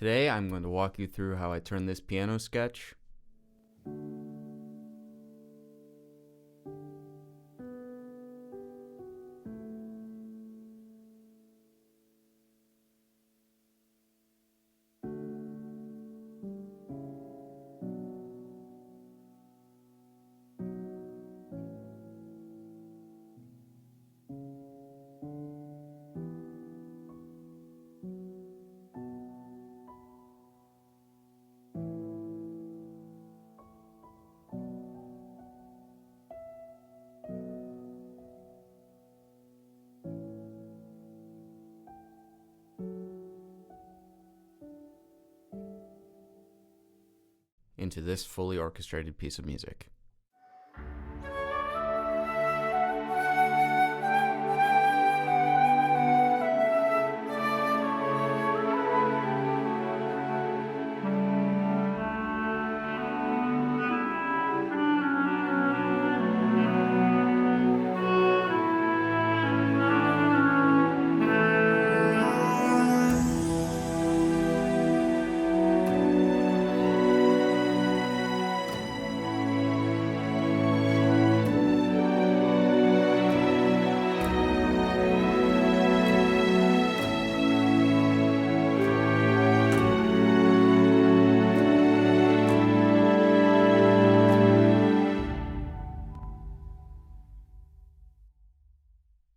Today I'm going to walk you through how I turn this piano sketch into this fully orchestrated piece of music.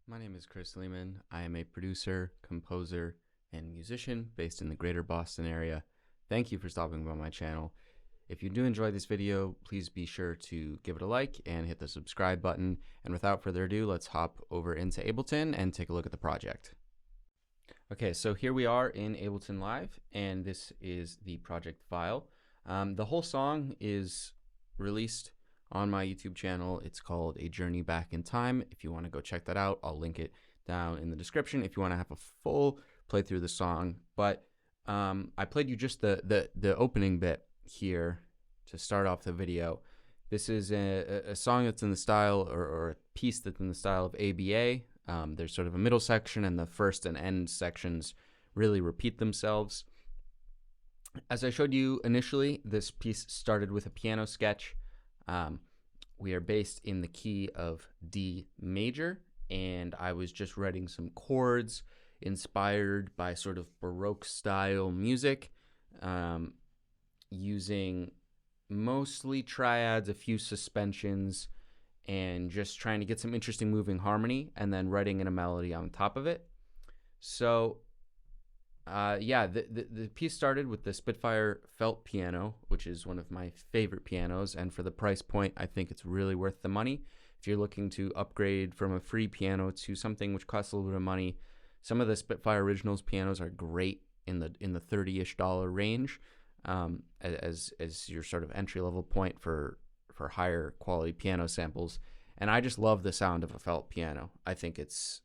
My name is Chris Lehman. I am a producer, composer, and musician based in the greater Boston area. Thank you for stopping by my channel. If you do enjoy this video, please be sure to give it a like and hit the subscribe button. And without further ado, let's hop over into Ableton and take a look at the project. Okay, so here we are in Ableton Live, and this is the project file. The whole song is released on my YouTube channel. It's called A Journey Back in Time. If you want to go check that out, I'll link it down in the description if you want to have a full playthrough of the song. But I played you just the opening bit here to start off the video. This is a song that's in the style, or a piece that's in the style of ABA. There's sort of a middle section, and the first and end sections really repeat themselves. As I showed you initially, this piece started with a piano sketch. We are based in the key of D major, and I was just writing some chords inspired by sort of Baroque style music, using mostly triads, a few suspensions, and just trying to get some interesting moving harmony, and then writing in a melody on top of it. So yeah, the piece started with the Spitfire felt piano, which is one of my favorite pianos, and for the price point, I think it's really worth the money. If you're looking to upgrade from a free piano to something which costs a little bit of money, some of the Spitfire Originals pianos are great in the $30-ish range, as your sort of entry-level point for higher quality piano samples. And I just love the sound of a felt piano. I think it's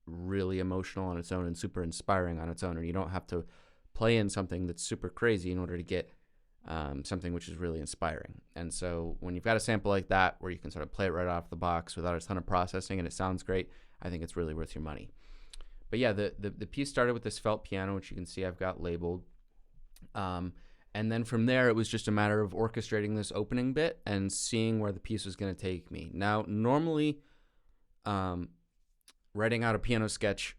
really emotional on its own and super inspiring on its own, and you don't have to play in something that's super crazy in order to get something which is really inspiring. And so when you've got a sample like that where you can sort of play it right off the box without a ton of processing and it sounds great, I think it's really worth your money. But yeah, the piece started with this felt piano, which you can see I've got labeled, and then from there it was just a matter of orchestrating this opening bit and seeing where the piece was going to take me. Now normally writing out a piano sketch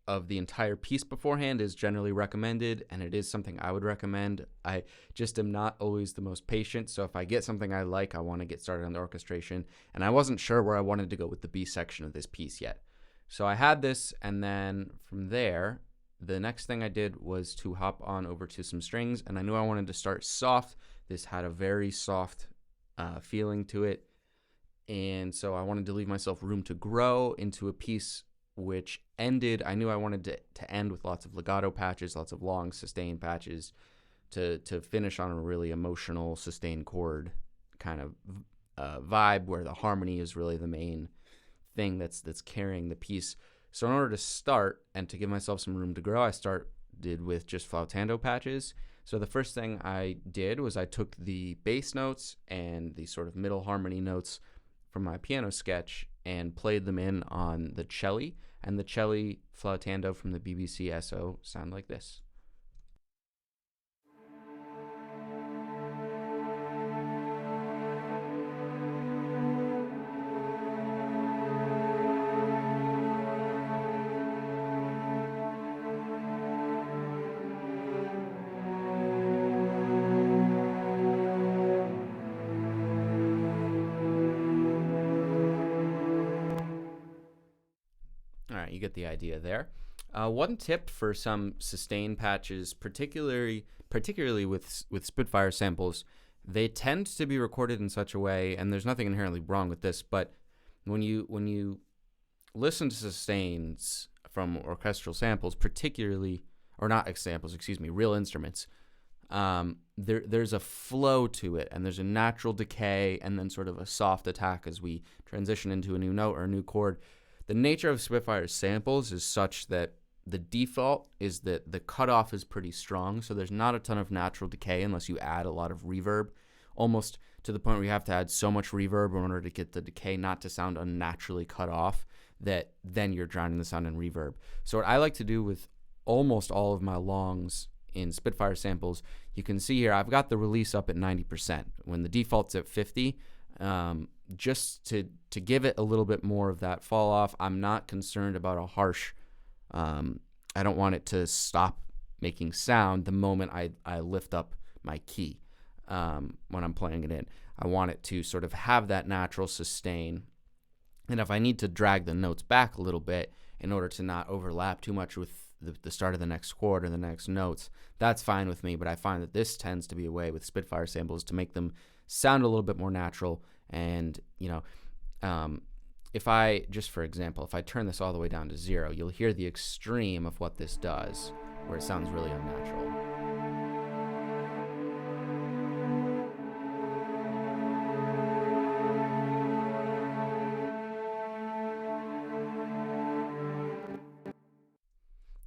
of the entire piece beforehand is generally recommended, and it is something I would recommend. I just am not always the most patient, so if I get something I like, I want to get started on the orchestration, and I wasn't sure where I wanted to go with the B section of this piece yet. So I had this, and then from there, the next thing I did was to hop on over to some strings, and I knew I wanted to start soft. This had a very soft feeling to it. And so I wanted to leave myself room to grow into a piece which ended. I knew I wanted to end with lots of legato patches, lots of long sustained patches, to finish on a really emotional sustained chord kind of vibe where the harmony is really the main thing that's carrying the piece. So in order to start and to give myself some room to grow, I started with just flautando patches. So the first thing I did was I took the bass notes and the sort of middle harmony notes from my piano sketch and played them in on the cello, and the cello flautando from the BBC SO sound like this. you get the idea there. One tip for some sustain patches, particularly with Spitfire samples, they tend to be recorded in such a way, and there's nothing inherently wrong with this, but when you listen to sustains from orchestral samples, particularly, or not samples, excuse me, real instruments, there's a flow to it, and there's a natural decay, and then sort of a soft attack as we transition into a new note or a new chord. The nature of Spitfire's samples is such that the default is that the cutoff is pretty strong, so there's not a ton of natural decay unless you add a lot of reverb, almost to the point where you have to add so much reverb in order to get the decay not to sound unnaturally cut off, that then you're drowning the sound in reverb. So what I like to do with almost all of my longs in Spitfire samples, you can see here I've got the release up at 90%. When the default's at 50, just to give it a little bit more of that fall off. I'm not concerned about a harsh, I don't want it to stop making sound the moment I lift up my key when I'm playing it in. I want it to sort of have that natural sustain. And if I need to drag the notes back a little bit in order to not overlap too much with the start of the next chord or the next notes, that's fine with me. But I find that this tends to be a way with Spitfire samples to make them sound a little bit more natural. And, you know, if I, just for example, if I turn this all the way down to 0, you'll hear the extreme of what this does, where it sounds really unnatural.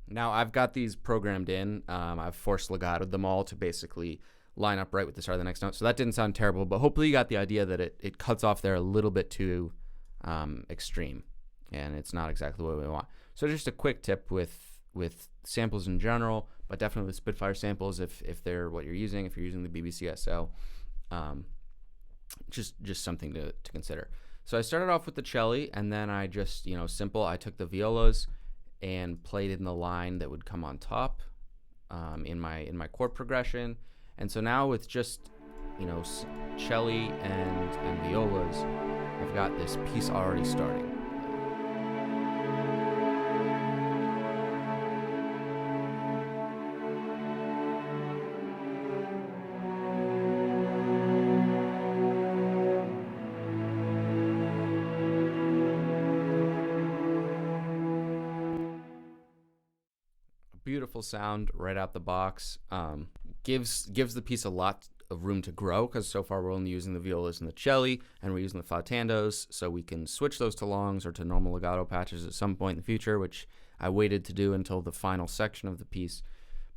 Now I've got these programmed in. I've forced legatoed them all to basically line up right with the start of the next note. So that didn't sound terrible, but hopefully you got the idea that it cuts off there a little bit too extreme, and it's not exactly what we want. So just a quick tip with samples in general, but definitely with Spitfire samples if they're what you're using, if you're using the BBCSO, just something to consider. So I started off with the cello, and then I just, you know, simple. I took the violas and played in the line that would come on top in my chord progression. And so now with just, you know, cello and violas, I've got this piece already starting. Beautiful sound right out the box. Gives the piece a lot of room to grow, because so far we're only using the violas and the cello, and we're using the flatandos, so we can switch those to longs or to normal legato patches at some point in the future, which I waited to do until the final section of the piece.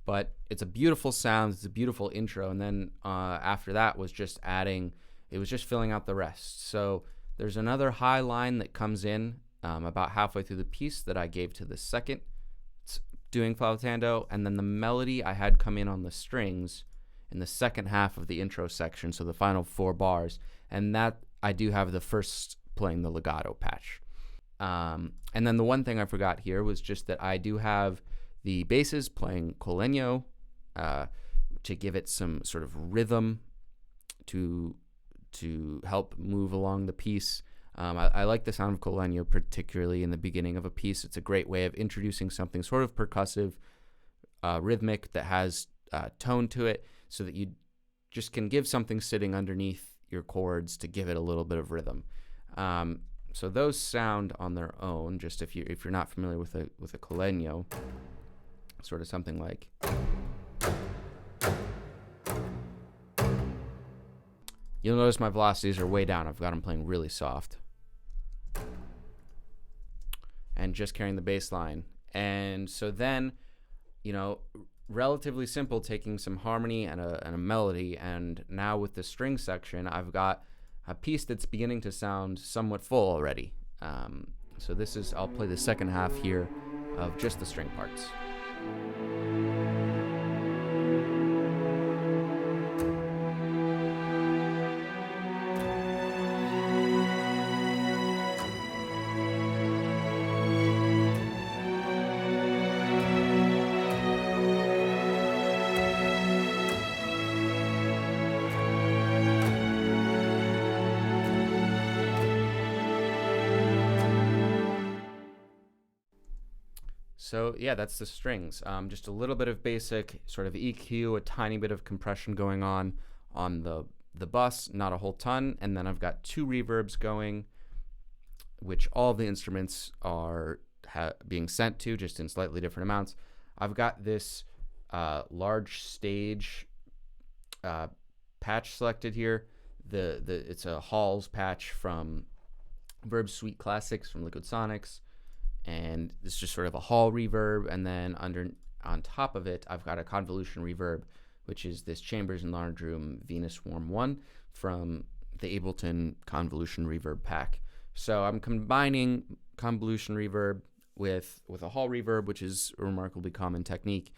But it's a beautiful sound, it's a beautiful intro, and then after that was just filling out the rest. So there's another high line that comes in about halfway through the piece that I gave to the second doing flatando, and then the melody I had come in on the strings in the second half of the intro section, so the final 4 bars, and that I do have the first playing the legato patch. And then the one thing I forgot here was just that I do have the basses playing colegno to give it some sort of rhythm to help move along the piece. I like the sound of colegno, particularly in the beginning of a piece. It's a great way of introducing something sort of percussive, rhythmic, that has tone to it, so that you just can give something sitting underneath your chords to give it a little bit of rhythm. So those sound on their own. Just if you're not familiar with a colegno, sort of something like. You'll notice my velocities are way down. I've got them playing really soft. And just carrying the bass line. And so then, you know, relatively simple, taking some harmony and a melody. And now with the string section, I've got a piece that's beginning to sound somewhat full already. So I'll play the second half here of just the string parts. So yeah, that's the strings. Just a little bit of basic sort of EQ, a tiny bit of compression going on the bus, not a whole ton, and then I've got 2 reverbs going, which all the instruments are being sent to, just in slightly different amounts. I've got this large stage patch selected here. It's a Halls patch from Verb Suite Classics from Liquid Sonics, and this is just sort of a hall reverb, and then on top of it I've got a convolution reverb, which is this Chambers and Large Room Venus Swarm 1 from the Ableton convolution reverb pack. So I'm combining convolution reverb with a hall reverb, which is a remarkably common technique.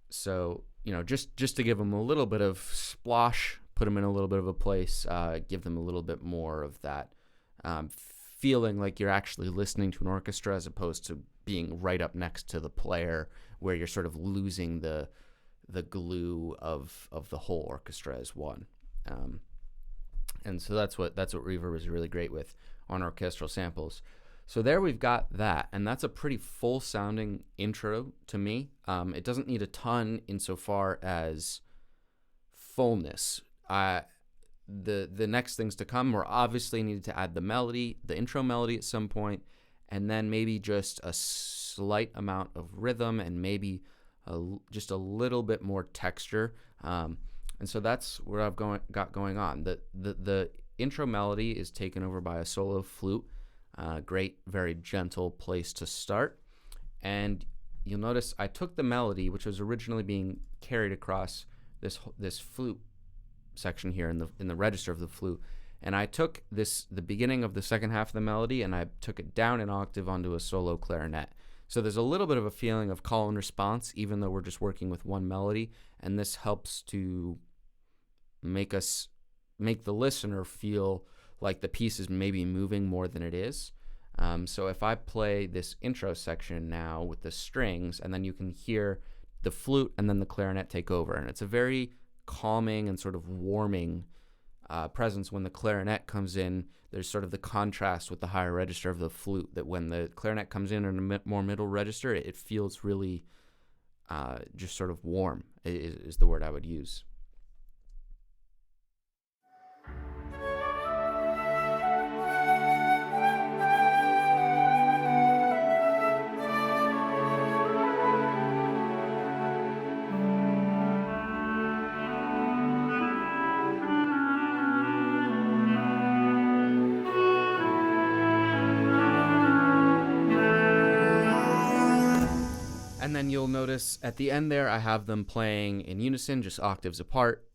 So just to give them a little bit of splosh, put them in a little bit of a place, give them a little bit more of that feeling like you're actually listening to an orchestra, as opposed to being right up next to the player, where you're sort of losing the glue of the whole orchestra as one. And so that's what reverb is really great with on orchestral samples. So there we've got that, and that's a pretty full sounding intro to me. It doesn't need a ton insofar as fullness. The next things to come, we're obviously needed to add the melody, the intro melody at some point, and then maybe just a slight amount of rhythm, and maybe just a little bit more texture. And so that's what I've got going on. The intro melody is taken over by a solo flute. Great, very gentle place to start. And you'll notice I took the melody, which was originally being carried across this flute section here in the register of the flute, and I took the beginning of the second half of the melody, and I took it down an octave onto a solo clarinet. So there's a little bit of a feeling of call and response, even though we're just working with one melody, and this helps to make the listener feel like the piece is maybe moving more than it is. So if I play this intro section now with the strings, and then you can hear the flute and then the clarinet take over, and it's a very calming and sort of warming presence when the clarinet comes in. There's sort of the contrast with the higher register of the flute, that when the clarinet comes in a more middle register, it feels really just sort of warm is the word I would use. And then you'll notice at the end there, I have them playing in unison, just octaves apart,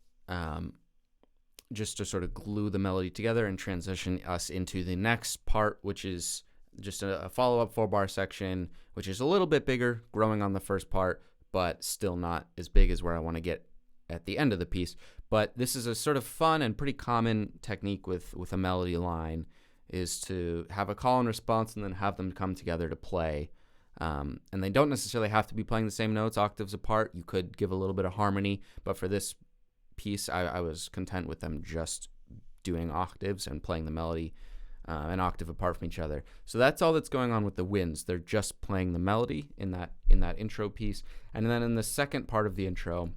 just to sort of glue the melody together and transition us into the next part, which is just a follow-up 4-bar section, which is a little bit bigger, growing on the first part, but still not as big as where I want to get at the end of the piece. But this is a sort of fun and pretty common technique with a melody line, is to have a call and response and then have them come together to play. And they don't necessarily have to be playing the same notes octaves apart. You could give a little bit of harmony, but for this piece, I was content with them just doing octaves and playing the melody an octave apart from each other. So that's all that's going on with the winds. They're just playing the melody in that intro piece. And then in the second part of the intro,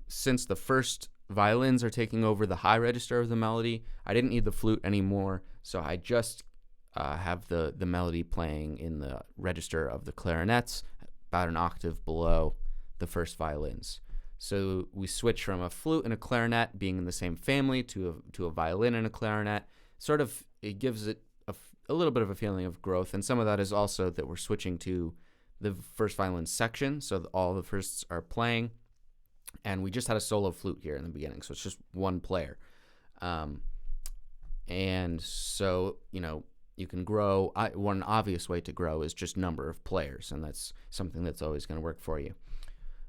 since the first violins are taking over the high register of the melody, I didn't need the flute anymore, so I just have the melody playing in the register of the clarinets, about an octave below the first violins. So we switch from a flute and a clarinet being in the same family to a violin and a clarinet. Sort of, it gives it a little bit of a feeling of growth, and some of that is also that we're switching to the first violin section, so all the firsts are playing, and we just had a solo flute here in the beginning, so it's just one player. And so, you can grow. One obvious way to grow is just number of players, and that's something that's always going to work for you.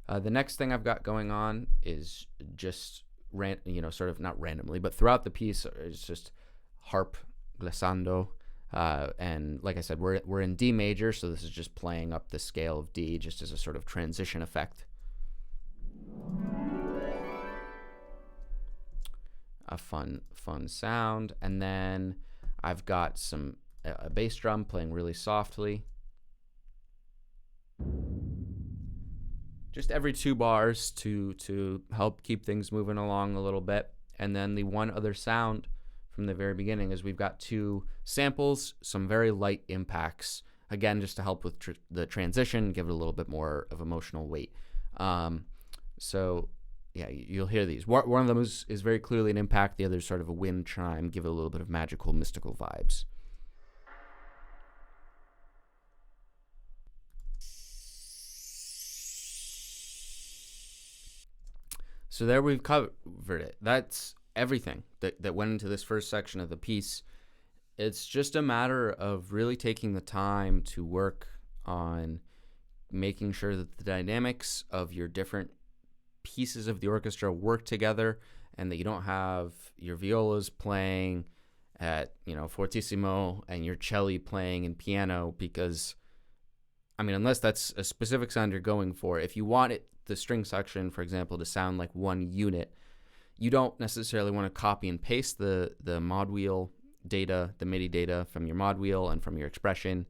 The next thing I've got going on is just sort of not randomly, but throughout the piece is just harp glissando, and like I said, we're in D major, so this is just playing up the scale of D, just as a sort of transition effect. A fun sound, and then I've got a bass drum playing really softly, Just every 2 bars to help keep things moving along a little bit. And then the one other sound from the very beginning is we've got 2 samples, some very light impacts, again, just to help with the transition, give it a little bit more of emotional weight. So yeah, you'll hear these. One of them is very clearly an impact. The other is sort of a wind chime, give it a little bit of magical, mystical vibes. So there we've covered it. That's everything that went into this first section of the piece. It's just a matter of really taking the time to work on making sure that the dynamics of your different pieces of the orchestra work together, and that you don't have your violas playing at, fortissimo and your cello playing in piano, because unless that's a specific sound you're going for, if you want the string section, for example, to sound like one unit, you don't necessarily want to copy and paste the mod wheel data, the MIDI data from your mod wheel and from your expression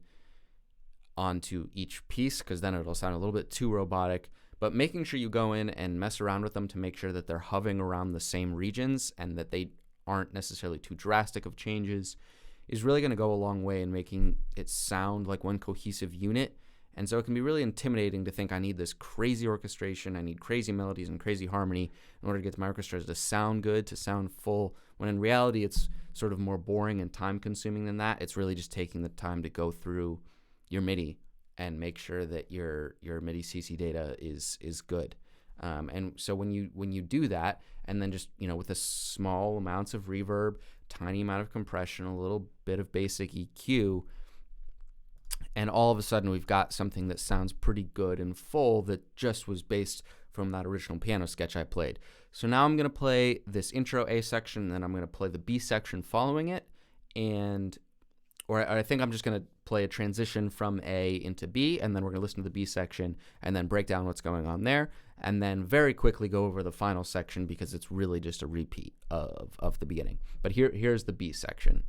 onto each piece, because then it'll sound a little bit too robotic. But making sure you go in and mess around with them to make sure that they're hovering around the same regions and that they aren't necessarily too drastic of changes is really going to go a long way in making it sound like one cohesive unit. And so it can be really intimidating to think I need this crazy orchestration, I need crazy melodies and crazy harmony in order to get my orchestra to sound good, to sound full, when in reality it's sort of more boring and time consuming than that. It's really just taking the time to go through your MIDI and make sure that your MIDI CC data is good. And so when you do that, and then just with the small amounts of reverb, tiny amount of compression, a little bit of basic EQ, and all of a sudden we've got something that sounds pretty good and full that just was based from that original piano sketch I played. So now I'm going to play this intro A section, and then I'm going to play the B section following it, or I think I'm just going to play a transition from A into B, and then we're going to listen to the B section and then break down what's going on there, and then very quickly go over the final section because it's really just a repeat of the beginning. But here's the B section.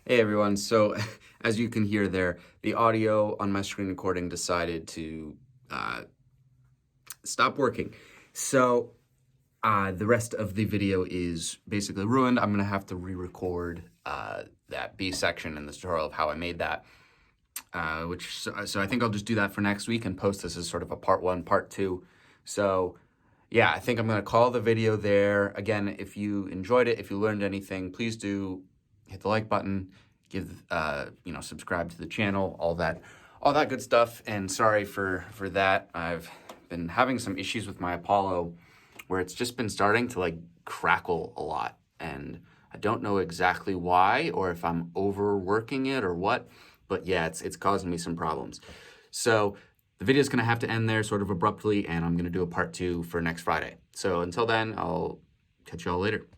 Hey everyone, so as you can hear there, the audio on my screen recording decided to stop working. So the rest of the video is basically ruined. I'm gonna have to re-record that B section in the tutorial of how I made that, so I think I'll just do that for next week and post this as sort of a part 1, part 2. So yeah, I think I'm gonna call the video there. Again, if you enjoyed it, if you learned anything, please do hit the like button, give subscribe to the channel, all that good stuff. And sorry for that. I've been having some issues with my Apollo where it's just been starting to like crackle a lot, and I don't know exactly why, or if I'm overworking it or what, but yeah, it's causing me some problems. So the video is going to have to end there sort of abruptly, and I'm going to do a part 2 for next Friday. So until then, I'll catch you all later.